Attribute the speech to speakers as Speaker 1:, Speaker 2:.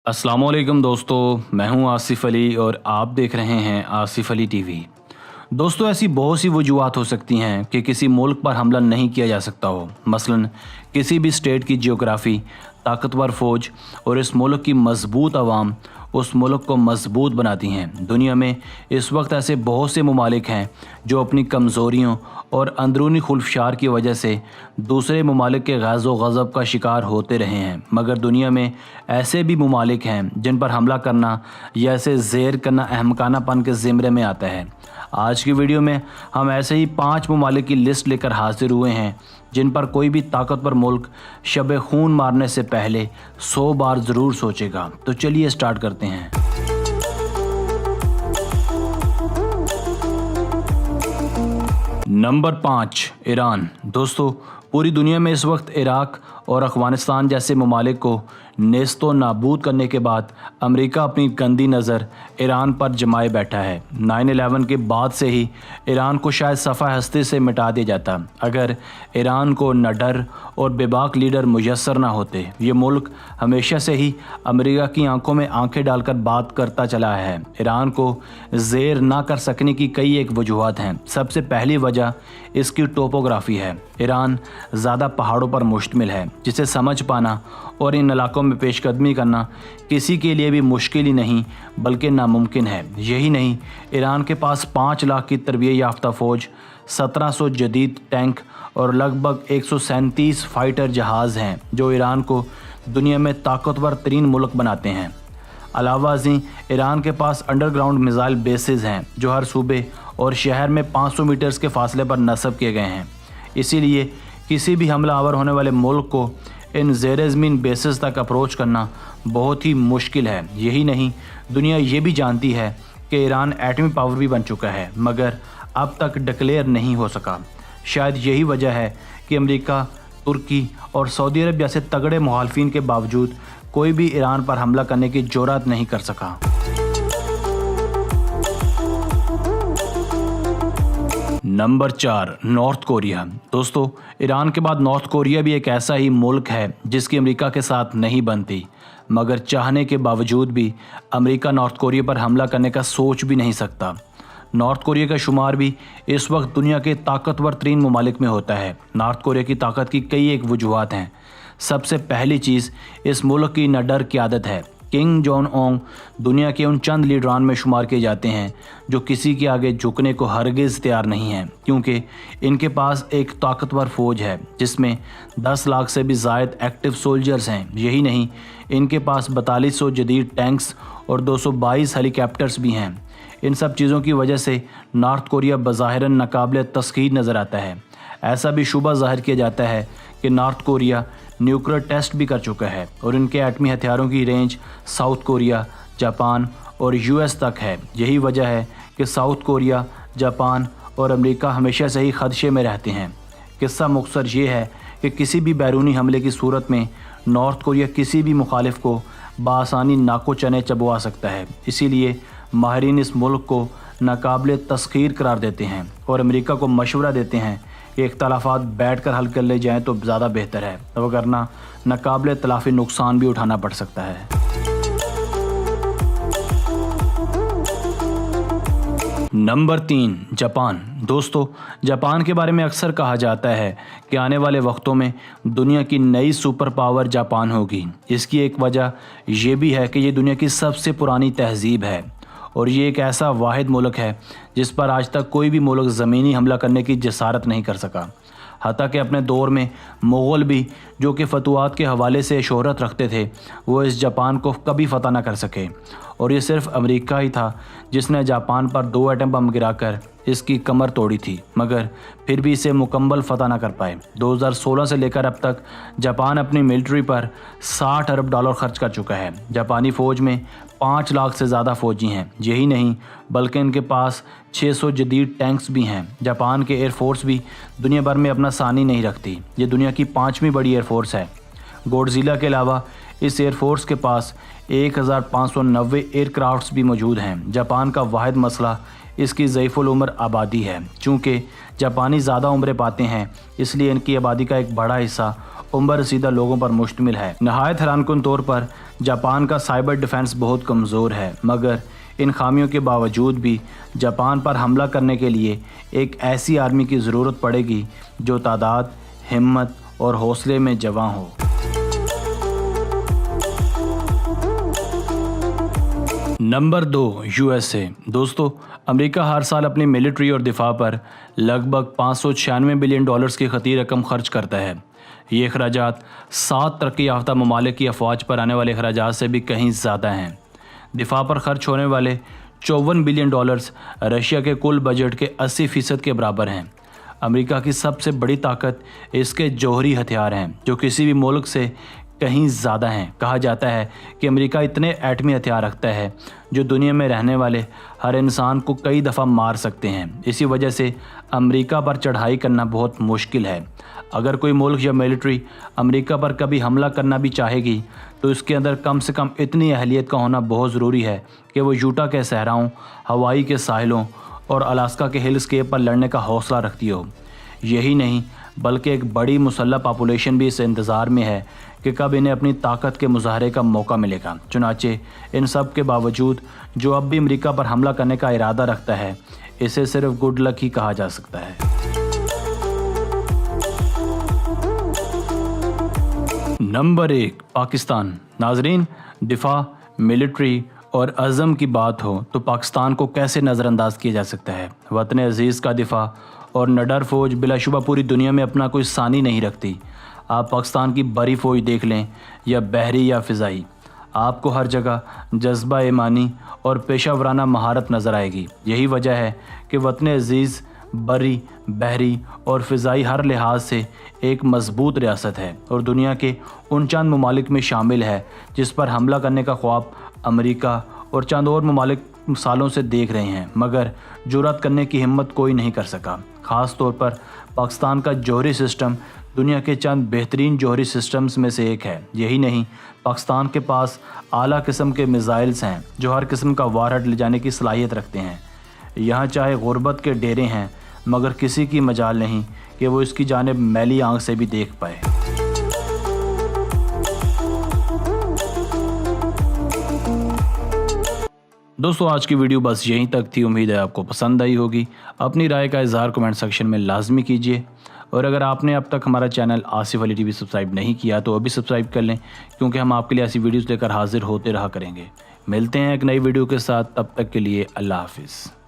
Speaker 1: अस्सलाम वालेकुम दोस्तों, मैं हूं आसिफ अली और आप देख रहे हैं आसिफ अली टीवी। दोस्तों, ऐसी बहुत सी वजूहात हो सकती हैं कि किसी मुल्क पर हमला नहीं किया जा सकता हो। मसलन किसी भी स्टेट की जियोग्राफी, ताकतवर फ़ौज और इस मुल्क की मजबूत आवाम उस मुल्क को मजबूत बनाती हैं। दुनिया में इस वक्त ऐसे बहुत से ममालिक हैं जो अपनी कमज़ोरियों और अंदरूनी खुल्फशार की वजह से दूसरे ममालिक के ग़ज़ो ग़ज़ब का शिकार होते रहे हैं। मगर दुनिया में ऐसे भी ममालिक हैं जिन पर हमला करना या इसे ज़ेर करना अहमकानापन के ज़िम्रे में आता है। आज की वीडियो में हम ऐसे ही 5 ममालिक की लिस्ट लेकर हाजिर हुए हैं जिन पर कोई भी ताकतवर मुल्क शब खून मारने से पहले 100 बार ज़रूर सोचेगा। तो चलिए स्टार्ट करते हैं। Number 5, Iran. दोस्तों, पूरी दुनिया में इस वक्त इराक और अफ़गानिस्तान जैसे ममालिक को नेस्तो नाबूद करने के बाद अमेरिका अपनी गंदी नज़र ईरान पर जमाए बैठा है। 9/11 के बाद से ही ईरान को शायद सफ़ा हस्ती से मिटा दिया जाता अगर ईरान को निडर और बेबाक लीडर मुयस्सर ना होते। ये मुल्क हमेशा से ही अमेरिका की आंखों में आंखें डालकर बात करता चला है। ईरान को ज़ेर ना कर सकने की कई एक वजूहात हैं। सबसे पहली वजह इसकी टोपोग्राफी है। ईरान ज़्यादा पहाड़ों पर मुश्तमिल है, जिसे समझ पाना और इन इलाकों में पेशकदमी करना किसी के लिए भी मुश्किल ही नहीं बल्कि नामुमकिन है। यही नहीं, ईरान के पास 5 लाख की तरबियत याफ्ता फ़ौज, 1700 जदीद टैंक और लगभग 137 फाइटर जहाज़ हैं जो ईरान को दुनिया में ताकतवर तरीन मुल्क बनाते हैं। अलावा अज़ीं ईरान के पास अंडरग्राउंड मिसाइल बेसेस हैं जो हर सूबे और शहर में 500 मीटर्स के फासले पर नस्ब किए गए हैं। इसीलिए किसी भी हमलावर होने वाले मुल्क को इन ज़ेर ज़मीन बेसेस तक अप्रोच करना बहुत ही मुश्किल है। यही नहीं, दुनिया ये भी जानती है कि ईरान एटमी पावर भी बन चुका है, मगर अब तक डिक्लेयर नहीं हो सका। शायद यही वजह है कि अमेरिका, तुर्की और सऊदी अरब जैसे तगड़े मुखालिफिन के बावजूद कोई भी ईरान पर हमला करने की जुर्रत नहीं कर सका। Number 4, north Korea. दोस्तों, ईरान के बाद नॉर्थ कोरिया भी एक ऐसा ही मुल्क है जिसकी अमेरिका के साथ नहीं बनती, मगर चाहने के बावजूद भी अमेरिका नॉर्थ कोरिया पर हमला करने का सोच भी नहीं सकता। नॉर्थ कोरिया का शुमार भी इस वक्त दुनिया के ताकतवर तरीन ममालिक में होता है। नॉर्थ कोरिया की ताकत की कई एक वजूहात हैं। सबसे पहली चीज़ इस मुल्क की निडर क़यादत है। किंग जोंग उन दुनिया के उन चंद लीडरान में शुमार किए जाते हैं जो किसी के आगे झुकने को हरगिज़ तैयार नहीं हैं, क्योंकि इनके पास एक ताकतवर फ़ौज है जिसमें 10 लाख से भी ज़ायद एक्टिव सोल्जर्स हैं। यही नहीं, इनके पास 4200 जदीद टैंक्स और 222 हेलीकॉप्टर्स भी हैं। इन सब चीज़ों की वजह से नॉर्थ कोरिया बज़ाहिरन नाकाबिल तस्खीर नज़र आता है। ऐसा भी शुबा ज़ाहिर किया जाता है कि नॉर्थ कोरिया न्यूक्लियर टेस्ट भी कर चुका है और इनके एटमी हथियारों की रेंज साउथ कोरिया, जापान और यूएस तक है। यही वजह है कि साउथ कोरिया, जापान और अमेरिका हमेशा से ही खदशे में रहते हैं। किस्सा मुख्तसर ये है कि किसी भी बैरूनी हमले की सूरत में नॉर्थ कोरिया किसी भी मुखालिफ को बआसानी नाको चने चबवा सकता है। इसीलिए माहिरीन इस मुल्क को नाकाबिल तस्खीर करार देते हैं और अमेरिका को मशवरा देते हैं कि इख्तलाफात बैठ कर हल कर ले जाएँ तो ज़्यादा बेहतर है, वरना नाकाबिल तलाफ़ी नुकसान भी उठाना पड़ सकता है। Number 3, Japan. दोस्तों, जापान के बारे में अक्सर कहा जाता है कि आने वाले वक्तों में दुनिया की नई सुपर पावर जापान होगी। इसकी एक वजह ये भी है कि ये दुनिया की सबसे पुरानी तहज़ीब है और ये एक ऐसा वाहिद मुल्क है जिस पर आज तक कोई भी मुल्क ज़मीनी हमला करने की जसारत नहीं कर सका। हत्ता कि अपने दौर में मुग़ल भी, जो कि फतवात के हवाले से शोहरत रखते थे, वो इस जापान को कभी फ़तह न कर सके। और ये सिर्फ अमेरिका ही था जिसने जापान पर 2 एटम बम गिराकर इसकी कमर तोड़ी थी, मगर फिर भी इसे मुकम्मल फ़तह न कर पाए। 2016 से लेकर अब तक जापान अपनी मिलिट्री पर $60 अरब खर्च कर चुका है। जापानी फ़ौज में 5 लाख से ज़्यादा फ़ौजी हैं। यही नहीं, बल्कि इनके पास 600 जदीद टैंक्स भी हैं। जापान के एयरफोर्स भी दुनिया भर में अपना सानी नहीं रखती। ये दुनिया की 5वीं बड़ी एयरफोर्स है। गॉडज़िला के अलावा इस एयरफोर्स के पास 1590 एयरक्राफ्ट्स भी मौजूद हैं। जापान का वाहिद मसला इसकी ज़ईफ़ुल उम्र आबादी है। चूँकि जापानी ज़्यादा उम्रें पाते हैं, इसलिए इनकी आबादी का एक बड़ा हिस्सा उम्र रसीदा लोगों पर मुश्तमिल है। नहायत हैरानकुन तौर पर जापान का साइबर डिफेंस बहुत कमज़ोर है, मगर इन खामियों के बावजूद भी जापान पर हमला करने के लिए एक ऐसी आर्मी की ज़रूरत पड़ेगी जो तादाद, हिम्मत और हौसले में जवां हो। Number 2, USA. दोस्तों, अमेरिका हर साल अपनी मिलिट्री और दिफा पर लगभग $596 बिलियन की खती रकम खर्च करता है। ये अखराजात 7 तरक्की याफ्ता ममालिक की अफवाज पर आने वाले अखराजात से भी कहीं ज़्यादा हैं। दिफा पर खर्च होने वाले $54 बिलियन रशिया के कुल बजट के 80% के बराबर हैं। अमेरिका की सबसे बड़ी ताकत इसके जौहरी हथियार हैं, जो किसी भी मुल्क से कहीं ज़्यादा हैं। कहा जाता है कि अमेरिका इतने एटमी हथियार रखता है जो दुनिया में रहने वाले हर इंसान को कई दफ़ा मार सकते हैं। इसी वजह से अमेरिका पर चढ़ाई करना बहुत मुश्किल है। अगर कोई मुल्क या मिलिट्री अमेरिका पर कभी हमला करना भी चाहेगी तो इसके अंदर कम से कम इतनी अहलियत का होना बहुत ज़रूरी है कि वो यूटा के सहराओं, हवाई के साहिलों और अलास्का के हिल स्केप पर लड़ने का हौसला रखती हो। यही नहीं, बल्कि एक बड़ी मुसल्लह पॉपुलेशन भी इस इंतज़ार में है कि कब इन्हें अपनी ताकत के मुजाहरे का मौका मिलेगा। चुनाचे इन सब के बावजूद जो अब भी अमेरिका पर हमला करने का इरादा रखता है, इसे सिर्फ गुड लक ही कहा जा सकता है। नंबर 1, पाकिस्तान। नाजरीन, दिफा, मिलिट्री और अज़म की बात हो तो पाकिस्तान को कैसे नज़रअंदाज किया जा सकता है। वतन अजीज़ का दिफा और नडर फ़ौज बिलाशुबा पूरी दुनिया में अपना कोई सानी नहीं रखती। आप पाकिस्तान की बड़ी फ़ौज देख लें, या बहरी या फ़िज़ाई, आपको हर जगह जज्बा ईमानी और पेशा वराना महारत नज़र आएगी। यही वजह है कि वतन अजीज़ बरी, बहरी और फ़िज़ाई हर लिहाज से एक मजबूत रियासत है और दुनिया के उन चंद ममालिक में शामिल है जिस पर हमला करने का ख्वाब अमेरिका और चंद और ममालिक सालों से देख रहे हैं, मगर जुर्रत करने की हिम्मत कोई नहीं कर सका। ख़ास तौर पर पाकिस्तान का जौहरी सिस्टम दुनिया के चंद बेहतरीन जौहरी सिस्टम्स में से एक है। यही नहीं, पाकिस्तान के पास आला किस्म के मिसाइल्स हैं जो हर किस्म का वारहट ले जाने की सलाहियत रखते हैं। यहाँ चाहे गुर्बत के डेरे हैं, मगर किसी की मजाल नहीं कि वो इसकी जानिब मैली आंख से भी देख पाए। दोस्तों, आज की वीडियो बस यहीं तक थी। उम्मीद है आपको पसंद आई होगी। अपनी राय का इजहार कमेंट सेक्शन में लाजमी कीजिए, और अगर आपने अब तक हमारा channel Asif Ali TV subscribe नहीं किया तो अभी सब्सक्राइब कर लें, क्योंकि हम आपके लिए ऐसी वीडियोस लेकर हाजिर होते रहा करेंगे। मिलते हैं एक नई वीडियो के साथ, तब तक के लिए अल्लाह हाफिज़।